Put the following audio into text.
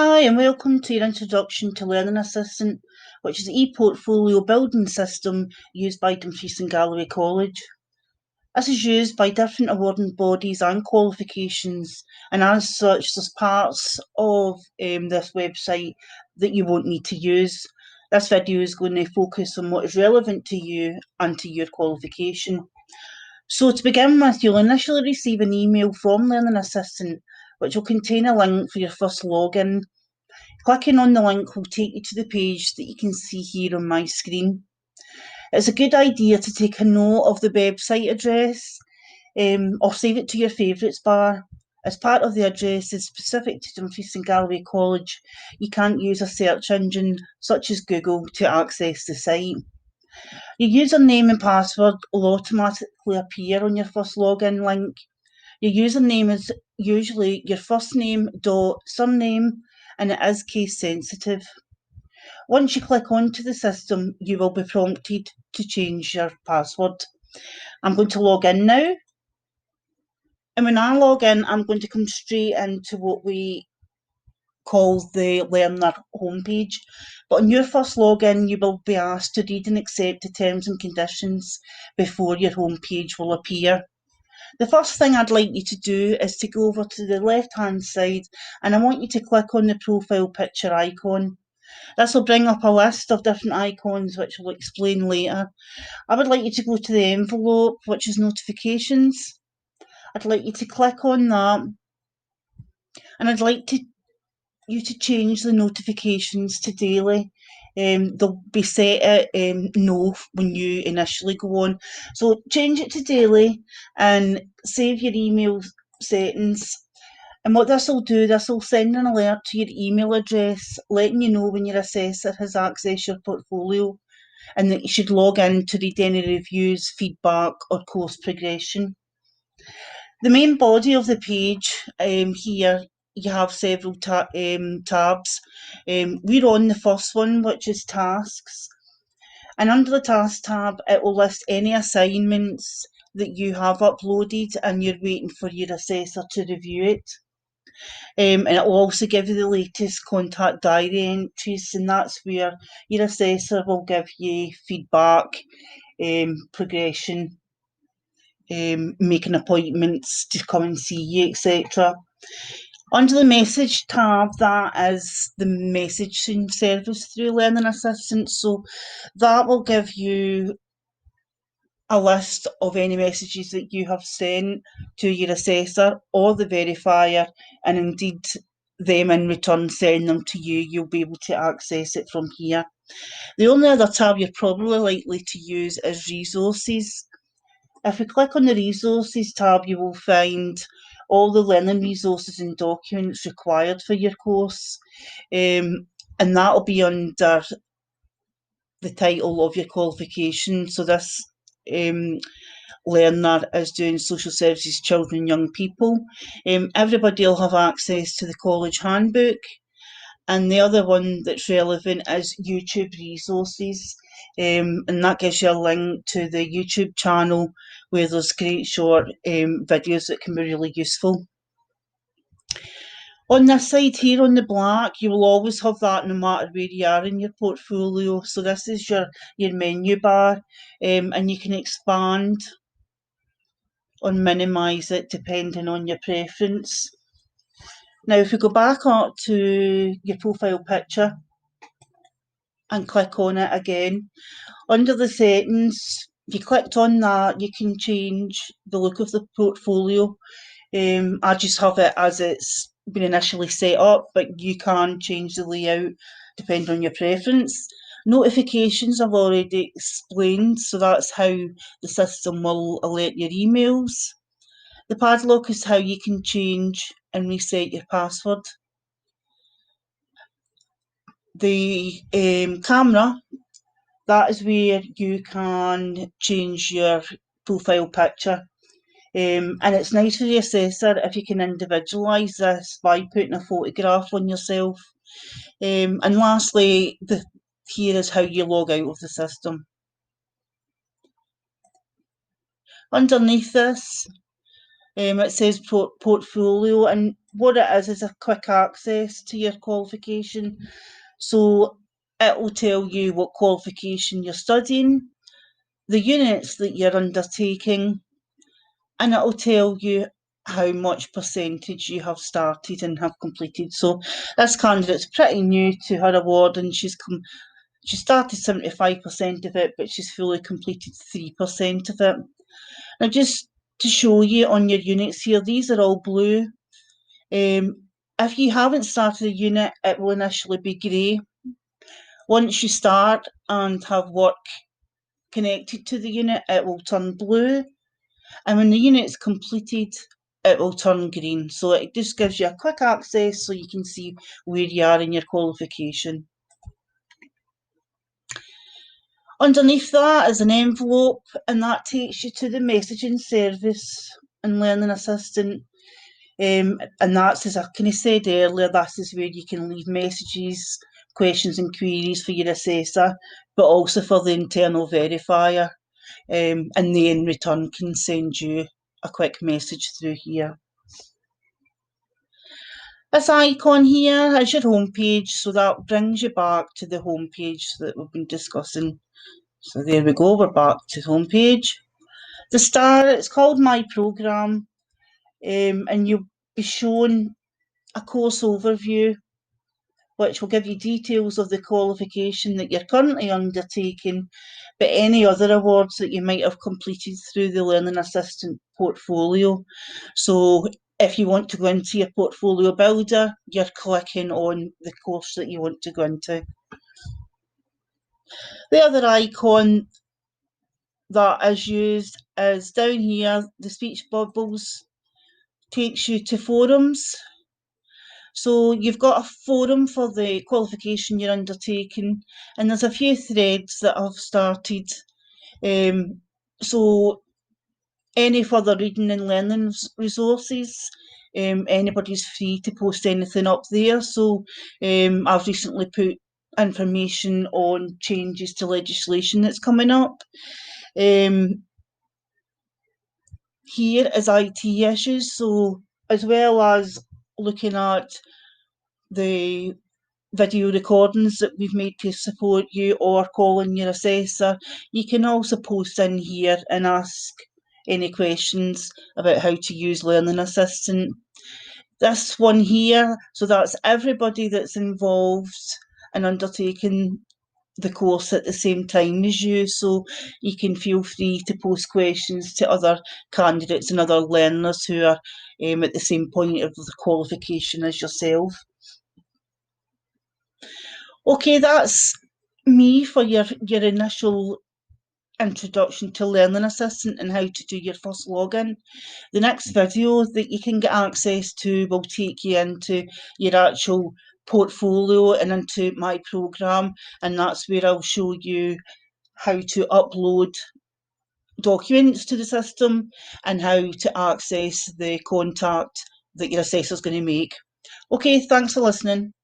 Hi, and welcome to your introduction to Learning Assistant, which is the e-portfolio building system used by Dumfries and Galloway College. This is used by different awarding bodies and qualifications, and as such, there's parts of this website that you won't need to use. This video is going to focus on what is relevant to you and to your qualification. So to begin with, you'll initially receive an email from Learning Assistant, which will contain a link for your first login. Clicking on the link will take you to the page that you can see here on my screen. It's a good idea to take a note of the website address or save it to your favourites bar. As part of the address is specific to Dumfries and Galloway College, you can't use a search engine such as Google to access the site. Your username and password will automatically appear on your first login link. Your username is usually your first name dot surname, and it is case sensitive. Once you click onto the system, you will be prompted to change your password. I'm going to log in now. And when I log in, I'm going to come straight into what we call the Learner homepage. But on your first login, you will be asked to read and accept the terms and conditions before your homepage will appear. The first thing I'd like you to do is to go over to the left-hand side, and I want you to click on the profile picture icon. This will bring up a list of different icons, which we'll explain later. I would like you to go to the envelope, which is notifications. I'd like you to click on that, and I'd like you to change the notifications to daily. They'll be set at no when you initially go on. So change it to daily and save your email settings. And what this will do, this will send an alert to your email address, letting you know when your assessor has accessed your portfolio and that you should log in to read any reviews, feedback or course progression. The main body of the page here, you have several tabs. We're on the first one, which is tasks. And under the task tab, it will list any assignments that you have uploaded and you're waiting for your assessor to review it. And it will also give you the latest contact diary entries, and that's where your assessor will give you feedback, progression, making appointments to come and see you, etc. Under the message tab, that is the messaging service through Learning Assistant. So that will give you a list of any messages that you have sent to your assessor or the verifier, and indeed them in return sending them to you. You'll be able to access it from here. The only other tab you're probably likely to use is resources. If we click on the resources tab, you will find all the learning resources and documents required for your course, and that will be under the title of your qualification. So this learner is doing social services, children and young people. Everybody will have access to the college handbook. And the other one that's relevant is YouTube resources. And that gives you a link to the YouTube channel where there's great short videos that can be really useful. On this side here on the black, you will always have that no matter where you are in your portfolio. So this is your menu bar, and you can expand or minimise it depending on your preference. Now if we go back up to your profile picture and click on it again, under the settings, if you clicked on that, you can change the look of the portfolio. I just have it as it's been initially set up, but you can change the layout depending on your preference. Notifications I've already explained, so that's how the system will alert your emails. The padlock is how you can change and reset your password. The camera, that is where you can change your profile picture. And it's nice for the assessor if you can individualise this by putting a photograph on yourself. And lastly, here is how you log out of the system. Underneath this, It says portfolio, and what it is a quick access to your qualification. So it will tell you what qualification you're studying, the units that you're undertaking, and it will tell you how much percentage you have started and have completed. So this candidate's pretty new to her award, and she started 75% of it, but she's fully completed 3% of it. Now, just to show you on your units here, these are all blue. If you haven't started a unit, it will initially be grey. Once you start and have work connected to the unit, it will turn blue. And when the unit's completed, it will turn green. So it just gives you a quick access so you can see where you are in your qualification. Underneath that is an envelope, and that takes you to the messaging service and Learning Assistant. And that's, as I kind of said earlier, this is where you can leave messages, questions and queries for your assessor, but also for the internal verifier. And they in return can send you a quick message through here. This icon here is your homepage, so that brings you back to the homepage that we've been discussing. So there we go, we're back to the homepage. The star, it's called My Programme, and you'll be shown a course overview, which will give you details of the qualification that you're currently undertaking, but any other awards that you might have completed through the Learning Assistant portfolio. So if you want to go into your portfolio builder, you're clicking on the course that you want to go into. The other icon that is used is down here. The speech bubbles takes you to forums. So you've got a forum for the qualification you're undertaking, and there's a few threads that have started. So any further reading and learning resources, anybody's free to post anything up there. So I've recently put information on changes to legislation that's coming up. Here is IT issues, so as well as looking at the video recordings that we've made to support you or calling your assessor, you can also post in here and ask any questions about how to use Learning Assistant. This one here, so that's everybody that's involved in undertaking the course at the same time as you, so you can feel free to post questions to other candidates and other learners who are at the same point of the qualification as yourself. Okay, that's me for your initial introduction to Learning Assistant and how to do your first login. The next video that you can get access to will take you into your actual portfolio and into My Programme, and that's where I'll show you how to upload documents to the system and how to access the contact that your assessor's going to make. Okay, thanks for listening.